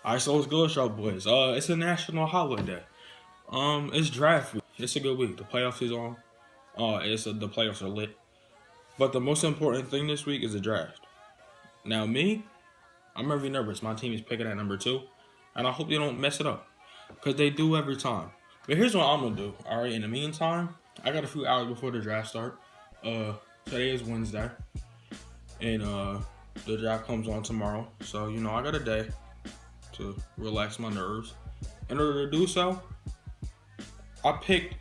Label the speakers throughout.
Speaker 1: All right, so it's good, y'all boys. It's a national holiday. It's draft week. It's a good week. The playoffs is on. The playoffs are lit. But the most important thing this week is the draft. Now, me, I'm very nervous. My team is picking at number two, and I hope they don't mess it up, cause they do every time. But here's what I'm gonna do. All right. In the meantime, I got a few hours before the draft start. Today is Wednesday, and the draft comes on tomorrow. So I got a day to relax my nerves. In order to do so, I picked.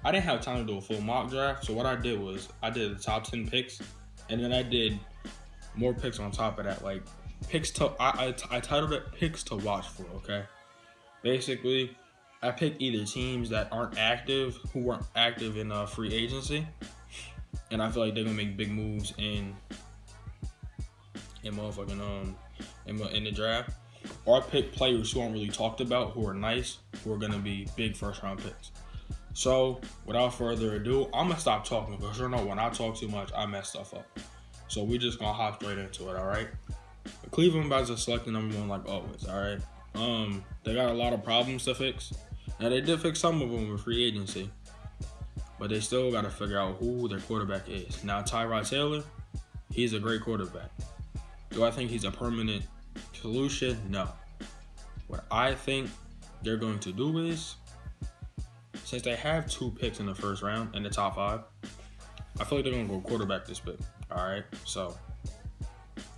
Speaker 1: I didn't have time to do a full mock draft, so what I did was I did the top 10 picks, and then I did more picks on top of that, like picks to. I titled it "Picks to Watch For." Okay, basically, I picked either teams that aren't active, who weren't active in free agency, and I feel like they're gonna make big moves in motherfucking in the draft. Or I picked players who aren't really talked about, who are nice, who are gonna be big first round picks. So, without further ado, I'm gonna stop talking because when I talk too much, I mess stuff up. So we just gonna hop straight into it, all right? Cleveland about to select the number one like always, all right? They got a lot of problems to fix. Now they did fix some of them with free agency, but they still got to figure out who their quarterback is. Now Tyrod Taylor, he's a great quarterback. Do I think he's a permanent solution? No. What I think they're going to do is, since they have two picks in the first round in the top five, I feel like they're going to go quarterback this pick. All right. So,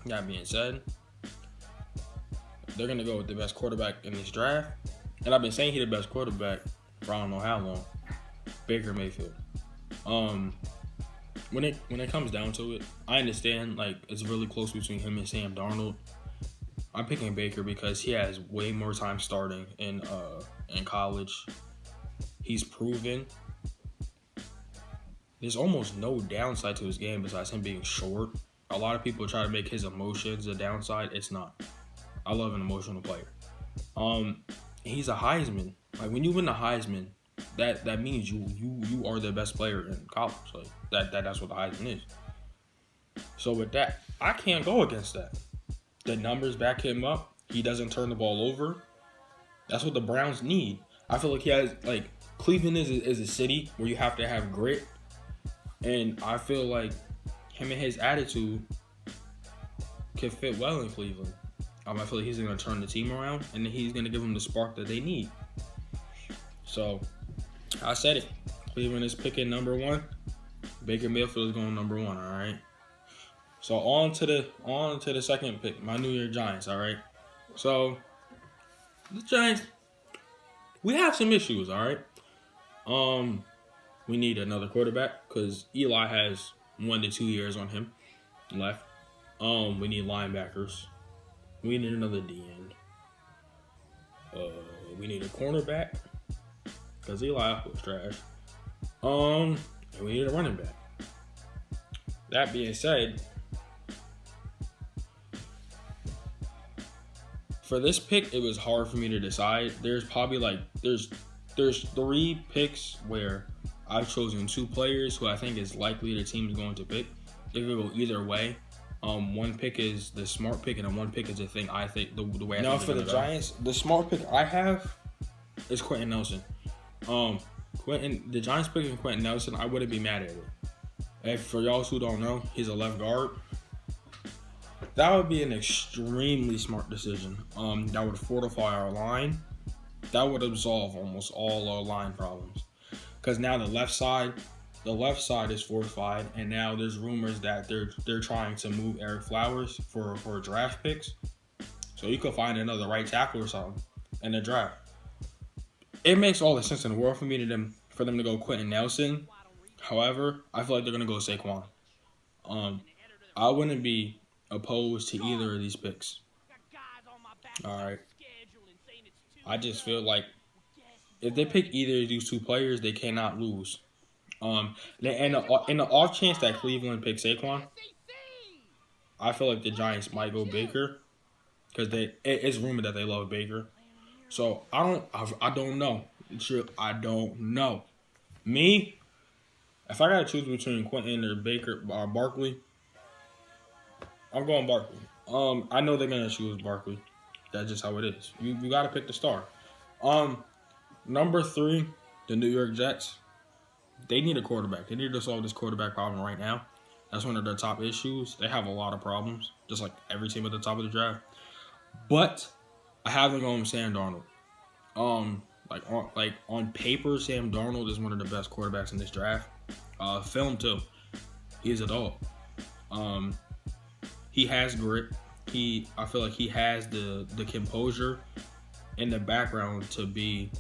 Speaker 1: that being said, they're going to go with the best quarterback in this draft. And I've been saying he's the best quarterback for I don't know how long. Baker Mayfield. When it comes down to it, I understand like it's really close between him and Sam Darnold. I'm picking Baker because he has way more time starting in college. He's proven there's almost no downside to his game besides him being short. A lot of people try to make his emotions a downside. It's not. I love an emotional player. He's a Heisman. Like when you win the Heisman, that means you are the best player in college. Like that's what the Heisman is. So with that, I can't go against that. The numbers back him up. He doesn't turn the ball over. That's what the Browns need. I feel like he has like Cleveland is a city where you have to have grit, and I feel like him and his attitude can fit well in Cleveland. I feel like he's going to turn the team around, and he's going to give them the spark that they need. So, I said it. Cleveland is picking number one. Baker Mayfield is going number one, all right? So, on to the second pick, my New York Giants, all right? So, the Giants, we have some issues, all right? We need another quarterback because Eli has 1 to 2 years on him left. We need linebackers. We need another D-end. We need a cornerback because Eli was trash. And we need a running back. That being said, for this pick, it was hard for me to decide. There's probably there's 3 picks where I've chosen 2 players who I think is likely the team is going to pick. It could go either way. One pick is the smart pick, and then one pick is the thing I think the way. Now for the Giants, the smart pick I have is Quentin Nelson. The Giants picking Quentin Nelson, I wouldn't be mad at it. And for y'all who don't know, he's a left guard. That would be an extremely smart decision. That would fortify our line. That would absolve almost all our line problems. Because now the left side is fortified, and now there's rumors that they're trying to move Eric Flowers for draft picks. So you could find another right tackle or something in the draft. It makes all the sense in the world for them to go Quentin Nelson. However, I feel like they're gonna go Saquon. I wouldn't be opposed to either of these picks. All right. I just feel like if they pick either of these 2 players, they cannot lose. In the off chance that Cleveland picks Saquon, I feel like the Giants might go Baker because it's rumored that they love Baker. So I don't know. I don't know. Me, if I gotta choose between Quentin or Baker or Barkley, I'm going Barkley. I know they're gonna choose Barkley. That's just how it is. You got to pick the star. Um, Number 3, the New York Jets. They need a quarterback. They need to solve this quarterback problem right now. That's one of their top issues. They have a lot of problems, just like every team at the top of the draft. But I have them going with Sam Darnold. On paper, Sam Darnold is one of the best quarterbacks in this draft. Film too. He's a dog. Um, he has grit. I feel like he has the composure in the background to be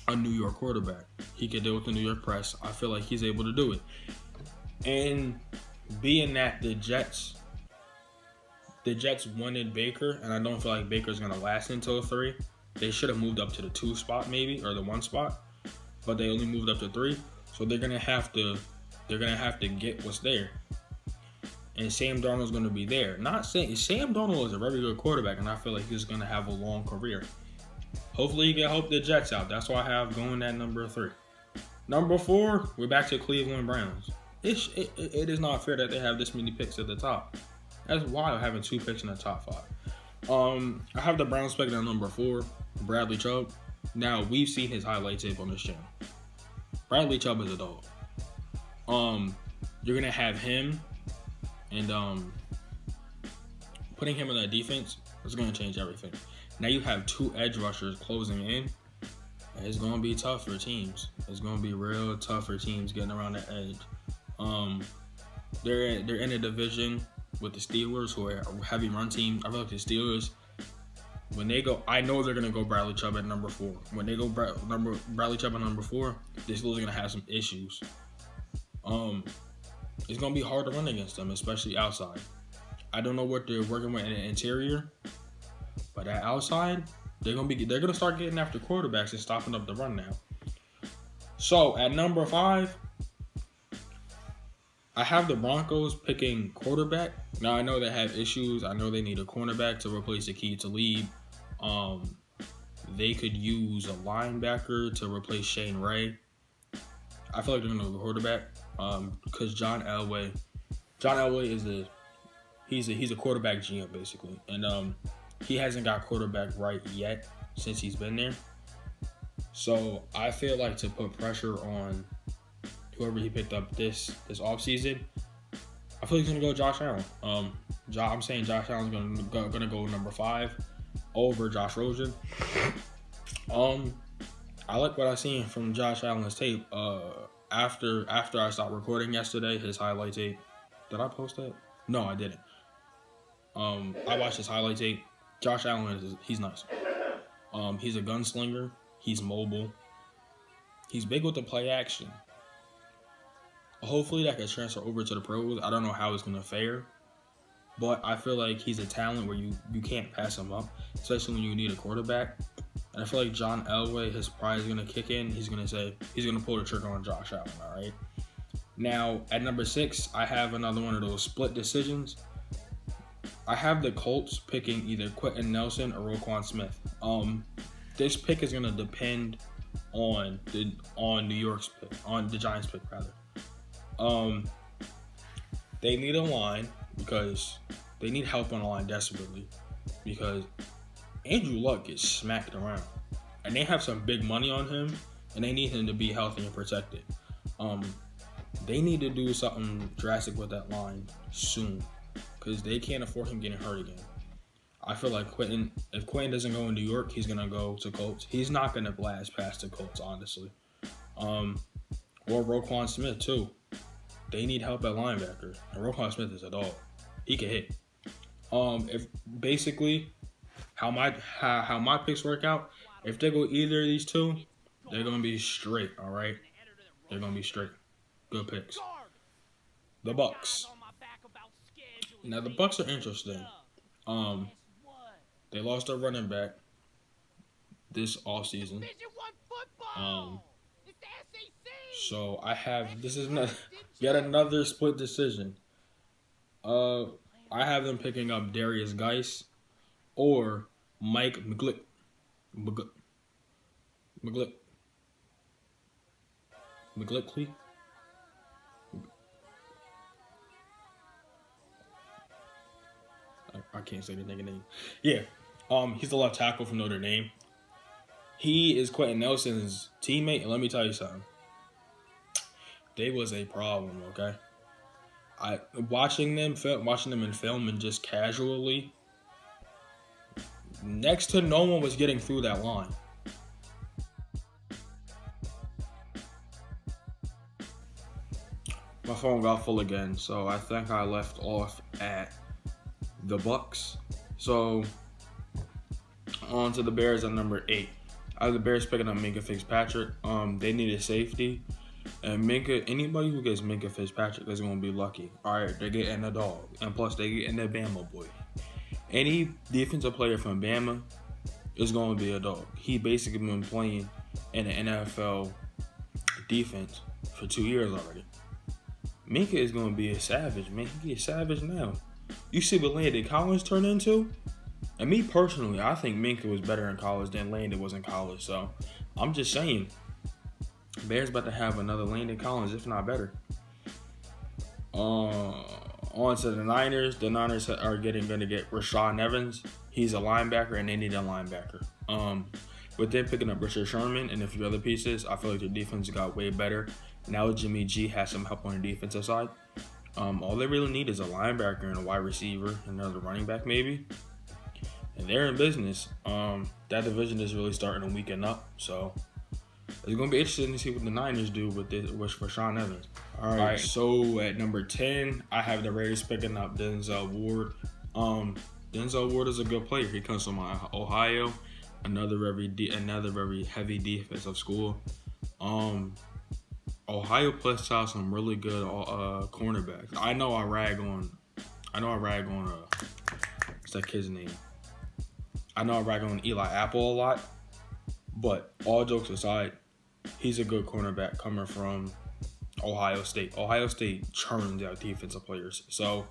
Speaker 1: a New York quarterback. He can deal with the New York press. I feel like he's able to do it. And being that the Jets wanted Baker, and I don't feel like Baker's gonna last until 3. They should have moved up to the 2 spot maybe, or the 1 spot, but they only moved up to 3. So they're gonna have to get what's there. And Sam Darnold's gonna be there. Not saying Sam Darnold is a very good quarterback, and I feel like he's gonna have a long career. Hopefully he can help the Jets out. That's why I have going at number 3. Number 4, we're back to Cleveland Browns. It is not fair that they have this many picks at the top. That's wild having 2 picks in the top 5. I have the Browns picking at number 4, Bradley Chubb. Now, we've seen his highlight tape on this channel. Bradley Chubb is a dog. You're going to have him, and putting him in that defense is going to change everything. Now you have 2 edge rushers closing in. It's going to be tough for teams. It's going to be real tough for teams getting around the edge. They're in a division with the Steelers, who are a heavy run team. I feel like the Steelers, when they go, I know they're going to go Bradley Chubb at number 4. When they go Bradley Chubb at number 4, the Steelers are going to have some issues. It's going to be hard to run against them, especially outside. I don't know what they're working with in the interior, but at outside, they're gonna start getting after quarterbacks and stopping up the run now. So at number 5, I have the Broncos picking quarterback. Now I know they have issues. I know they need a cornerback to replace Aqib Talib. They could use a linebacker to replace Shane Ray. I feel like they're gonna go quarterback because John Elway is he's a quarterback GM basically, and he hasn't got quarterback right yet since he's been there. So I feel like to put pressure on whoever he picked up this offseason, I feel like he's gonna go Josh Allen. I'm saying Josh Allen's gonna go number 5 over Josh Rosen. I like what I seen from Josh Allen's tape. After I stopped recording yesterday, his highlight tape. Did I post that? No, I didn't. I watched his highlight tape. Josh Allen he's nice. He's a gunslinger. He's mobile. He's big with the play action. Hopefully that can transfer over to the pros. I don't know how it's gonna fare, but I feel like he's a talent where you can't pass him up, especially when you need a quarterback. And I feel like John Elway, his pride is gonna kick in. He's gonna pull the trigger on Josh Allen. All right. Now at number 6, I have another one of those split decisions. I have the Colts picking either Quentin Nelson or Roquan Smith. This pick is gonna depend on New York's pick, on the Giants pick rather. They need a line because they need help on the line desperately because Andrew Luck gets smacked around, and they have some big money on him, and they need him to be healthy and protected. They need to do something drastic with that line soon because they can't afford him getting hurt again. I feel like if Quentin doesn't go in New York, he's gonna go to Colts. He's not gonna blast past the Colts, honestly. Or Roquan Smith too. They need help at linebacker, and Roquan Smith is a dog. He can hit. If basically how my picks work out, if they go either of these 2, they're gonna be straight. All right, they're gonna be straight. Good picks. The Bucks. Now the Bucks are interesting. They lost their running back this offseason. So I have this is yet another split decision. I have them picking up Darius Geis or Mike McGlick. McGlickley. I can't say the nigga name. Yeah. He's the left tackle from Notre Dame. He is Quentin Nelson's teammate, and let me tell you something. They was a problem, okay? Watching them in film and just casually, next to no one was getting through that line. My phone got full again, so I think I left off at the Bucks. So on to the Bears at number 8. I have the Bears picking up Minkah Fitzpatrick. They need a safety, and anybody who gets Minkah Fitzpatrick is going to be lucky. All right, they're getting a dog, and plus they getting a Bama boy. Any defensive player from Bama is going to be a dog. He basically been playing in the NFL defense for 2 years already. Minkah is going to be a savage, man. He a savage now. You see what Landon Collins turned into? And me personally, I think Minkah was better in college than Landon was in college. So I'm just saying, Bears about to have another Landon Collins, if not better. On to the Niners. The Niners are going to get Rashaan Evans. He's a linebacker, and they need a linebacker. With them picking up Richard Sherman and a few other pieces, I feel like their defense got way better. Now Jimmy G has some help on the defensive side. All they really need is a linebacker and a wide receiver, another running back maybe. And they're in business. That division is really starting to weaken up. So it's going to be interesting to see what the Niners do with Rashaan Evans. All right, so at number 10, I have the Raiders picking up Denzel Ward. Denzel Ward is a good player. He comes from Ohio, another very heavy defensive school. Ohio puts out some really good cornerbacks. I know I rag on what's that kid's name? I know I rag on Eli Apple a lot, but all jokes aside, he's a good cornerback coming from Ohio State. Ohio State churns out defensive players. So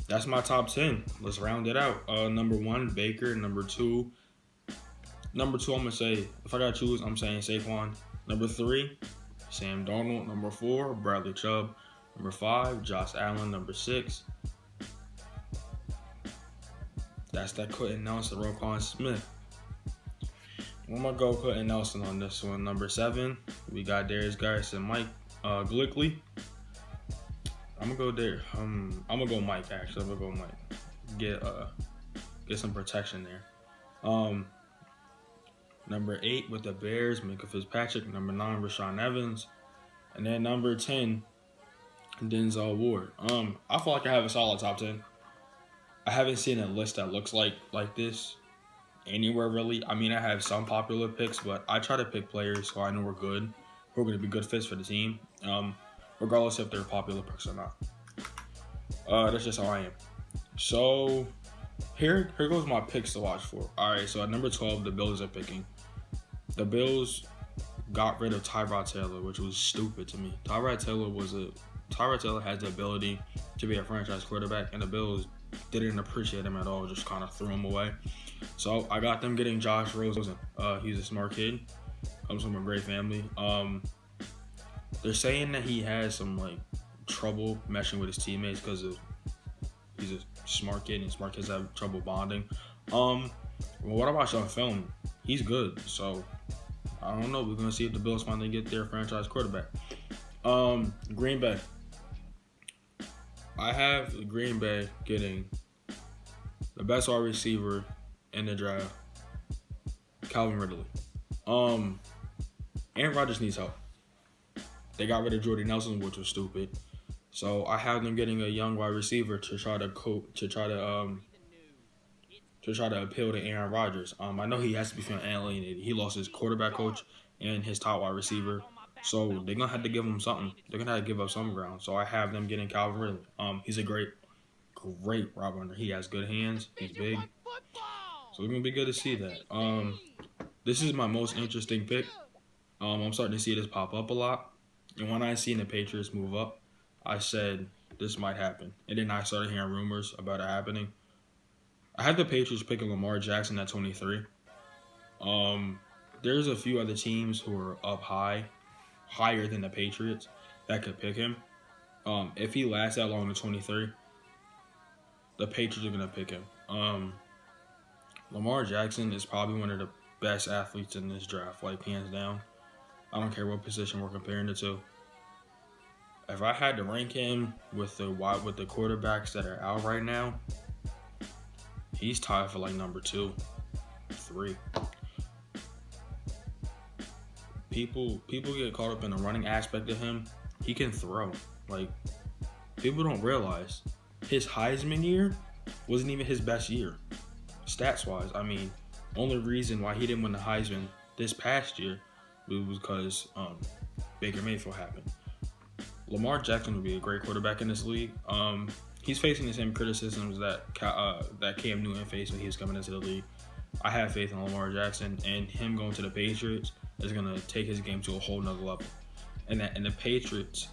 Speaker 1: that's my top 10. Let's round it out. Number 1, Baker. Number 2, I'm going to say, if I got to choose, I'm saying Saquon. Number 3, Sam Darnold. Number 4, Bradley Chubb. Number 5, Josh Allen. Number 6, that's that Quentin Nelson, Roquan Smith. I'm going to go Quentin Nelson on this one. Number 7, we got Darius Garrison, Mike Glickley. I'm going to go there. I'm going to go Mike, actually. I'm going to go Mike. Get some protection there. Number 8 with the Bears, Minkah Fitzpatrick. Number 9, Rashaan Evans. And then number 10, Denzel Ward. I feel like I have a solid top 10. I haven't seen a list that looks like this anywhere really. I mean, I have some popular picks, but I try to pick players who I know are good, who are going to be good fits for the team, regardless if they're popular picks or not. That's just how I am. So here goes my picks to watch for. All right, so at number 12, the Bills are picking. The Bills got rid of Tyrod Taylor, which was stupid to me. Tyrod Taylor has the ability to be a franchise quarterback, and the Bills didn't appreciate him at all, just kind of threw him away. So I got them getting Josh Rosen. He's a smart kid, comes from a great family. They're saying that he has some trouble meshing with his teammates because he's a smart kid, and smart kids have trouble bonding. What I watched on film, he's good. So I don't know. We're gonna see if the Bills finally get their franchise quarterback. Green Bay. I have Green Bay getting the best wide receiver in the draft, Calvin Ridley. Aaron Rodgers needs help. They got rid of Jordy Nelson, which was stupid. So I have them getting a young wide receiver to try to appeal to Aaron Rodgers. I know he has to be feeling alienated. He lost his quarterback coach and his top wide receiver. So they're going to have to give him something. They're going to have to give up some ground. So I have them getting Calvin Ridley. He's a great route runner. He has good hands. He's big. So it's going to be good to see that. This is my most interesting pick. I'm starting to see this pop up a lot. And when I seen the Patriots move up, I said this might happen. And then I started hearing rumors about it happening. I had the Patriots picking Lamar Jackson at 23. There's a few other teams who are up higher than the Patriots that could pick him. If he lasts that long to 23, the Patriots are going to pick him. Lamar Jackson is probably one of the best athletes in this draft, like hands down. I don't care what position we're comparing it to. If I had to rank him with the quarterbacks that are out right now, he's tied for like number 2, 3. People get caught up in the running aspect of him. He can throw. Like, people don't realize his Heisman year wasn't even his best year, stats wise. I mean, only reason why he didn't win the Heisman this past year was because Baker Mayfield happened. Lamar Jackson would be a great quarterback in this league. He's facing the same criticisms that Cam Newton faced when he was coming into the league. I have faith in Lamar Jackson, and him going to the Patriots is going to take his game to a whole nother level. And the Patriots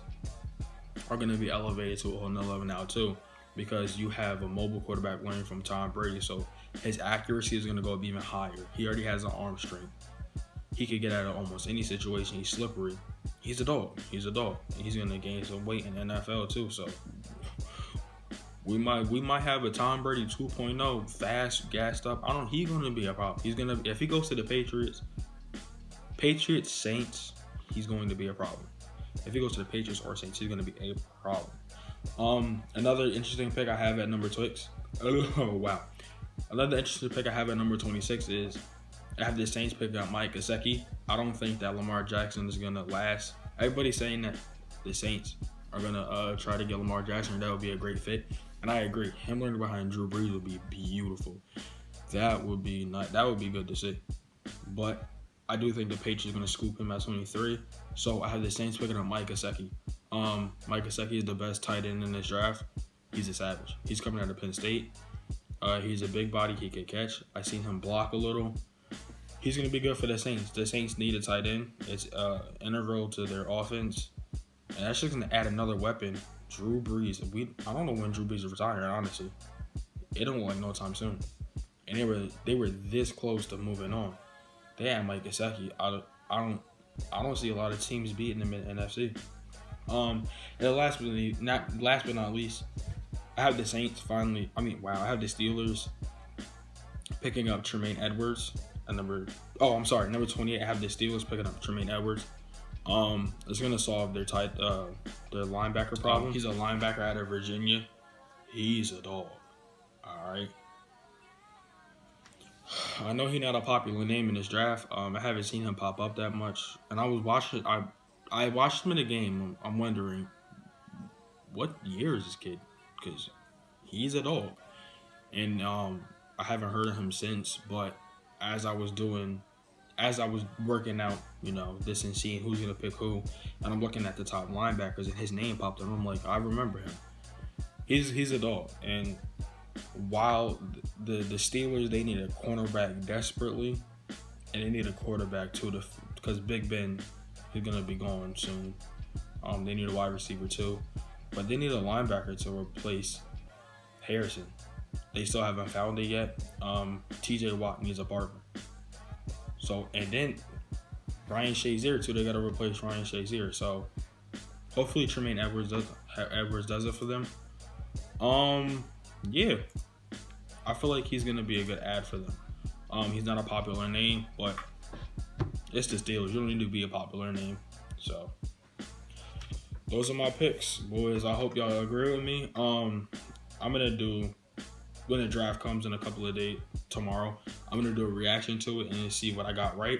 Speaker 1: are going to be elevated to a whole nother level now too, because you have a mobile quarterback learning from Tom Brady, so his accuracy is going to go up even higher. He already has an arm strength. He could get out of almost any situation. He's slippery. He's a dog. And he's going to gain some weight in the NFL too. So we might have a Tom Brady 2.0, fast, gassed up. He's going to be a problem. If he goes to the Patriots, Saints, he's going to be a problem. If he goes to the Patriots or Saints, he's going to be a problem. Another interesting pick I have at number 6. Oh, wow. Another interesting pick I have at number 26 is I have the Saints pick up Mike Gesicki. I don't think that Lamar Jackson is going to last. Everybody's saying that the Saints are going to try to get Lamar Jackson, and that would be a great fit. And I agree. Him learning behind Drew Brees would be beautiful. That would be good to see. But I do think the Patriots are going to scoop him at 23. So I have the Saints picking up Mike Gesicki. Mike Gesicki is the best tight end in this draft. He's a savage. He's coming out of Penn State. He's a big body. He can catch. I seen him block a little. He's going to be good for the Saints. The Saints need a tight end. It's integral to their offense. And that's just going to add another weapon. Drew Brees. I don't know when Drew Brees is retiring, honestly. It don't look like no time soon. And they were this close to moving on. They had Mike Gesicki. I don't see a lot of teams beating them in NFC. And last but not least, I have the Saints finally. I have the Steelers picking up Tremaine Edwards at number 28. I have the Steelers picking up Tremaine Edwards. It's gonna solve their linebacker problem. He's a linebacker out of Virginia. He's a dog. All right. I know he's not a popular name in this draft. I haven't seen him pop up that much, and I was watching. I watched him in a game. I'm wondering, what year is this kid? Because he's a dog, and I haven't heard of him since. But as I was working out, this and seeing who's gonna pick who, and I'm looking at the top linebackers, and his name popped up. And I'm like, I remember him. He's a dog, and while the Steelers, they need a cornerback desperately, and they need a quarterback too, because Big Ben is gonna be gone soon. They need a wide receiver too, but they need a linebacker to replace Harrison. They still haven't found it yet. TJ Watt needs a partner. So, and then Ryan Shazier too. They got to replace Ryan Shazier. So hopefully Tremaine Edwards does it for them. Yeah, I feel like he's gonna be a good ad for them. He's not a popular name, but it's the Steelers. You don't need to be a popular name. So those are my picks, boys. I hope y'all agree with me. I'm gonna do, when the draft comes in a couple of days tomorrow, I'm gonna do a reaction to it and see what I got right.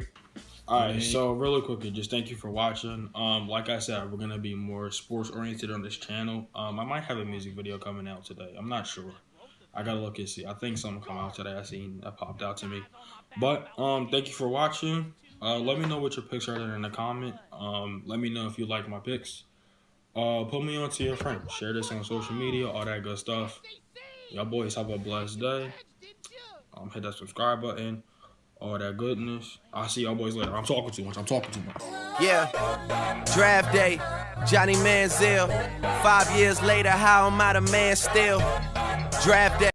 Speaker 1: All right, so really quickly, just thank you for watching. Like I said, we're gonna be more sports oriented on this channel. I might have a music video coming out today. I'm not sure. I gotta look and see. I think something come out today. I seen that popped out to me. But thank you for watching. Let me know what your picks are there in the comment. Let me know if you like my picks. Put me on to your friends. Share this on social media, all that good stuff. Y'all boys have a blessed day. Hit that subscribe button. All that goodness. I'll see y'all boys later. I'm talking too much.
Speaker 2: Yeah. Draft day. Johnny Manziel. 5 years later, how am I the man still? Draft day.